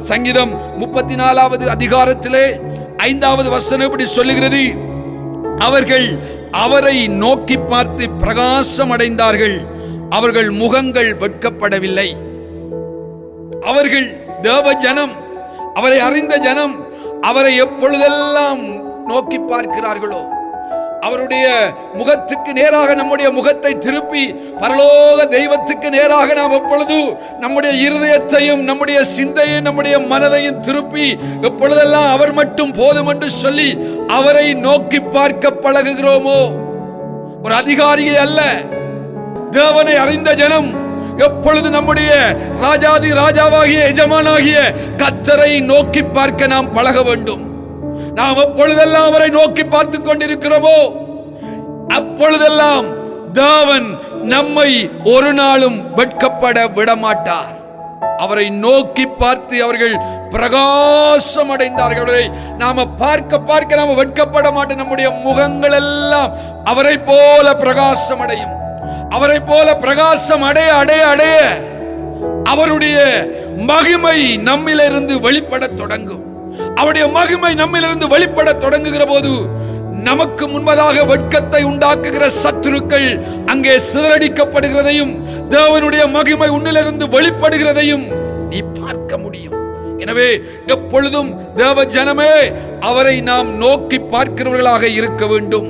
சங்கீதம் 34வது அதிகாரத்திலே 5வது வசனம் இப்படி சொல்லுகிறது, அவர்கள் அவரை நோக்கி பார்த்து பிரகாசம் அடைந்தார்கள், அவர்கள் முகங்கள் வெட்கப்படவில்லை. அவர்கள் தேவ ஜனம், அவரை அறிந்த ஜனம், அவரை எப்பொழுதெல்லாம் நோக்கி பார்க்கிறார்களோ, அவருடைய முகத்துக்கு நேராக நம்முடைய முகத்தை திருப்பி பரலோக தெய்வத்துக்கு நேராக நாம் எப்பொழுது நம்முடைய இருதயத்தையும் நம்முடைய சிந்தையும் நம்முடைய மனதையும் திருப்பி எப்பொழுதெல்லாம் அவர் மட்டும் போதும் என்று சொல்லி அவரை நோக்கி பார்க்க பழகுகிறோமோ, ஒரு அதிகாரியை அல்ல, தேவனை அறிந்த ஜனம் எப்பொழுது நம்முடைய ராஜாதி ராஜாவாகிய எஜமானாகிய கர்த்தரை நோக்கி பார்க்க நாம் பழக வேண்டும். நாம் எப்பொழுதெல்லாம் அவரை நோக்கி பார்த்து கொண்டிருக்கிறோமோ அப்பொழுதெல்லாம் தேவன் நம்மை ஒரு நாளும் வெட்கப்பட விடமாட்டார். அவரை நோக்கி பார்த்து அவர்கள் பிரகாசம் அடைந்தார்கள். அவரை நாம பார்க்க பார்க்க நாம வெட்கப்பட மாட்டோம். நம்முடைய முகங்கள் எல்லாம் அவரை போல பிரகாசம் அடையும். அவரை போல பிரகாசம் அடைய அடைய அடைய அவருடைய மகிமை நம்மிலிருந்து வெளிப்பட தொடங்கும். அவருடைய மகிமை நம்மிலிருந்து வெளிப்பட தொடங்குகிற போது நமக்கு முன்பதாக வெட்கத்தை உண்டாக்குகிற சத்துருக்கள் அங்கே சிதறடிக்கப்படுகிறதையும் தேவனுடைய மகிமை உன்னிலிருந்து வெளிப்படுகிறதையும் நீ பார்க்க முடியும். எனவே எப்பொழுதும் தேவ ஜனமே அவரை நாம் நோக்கி பார்க்கிறவர்களாக இருக்க வேண்டும்.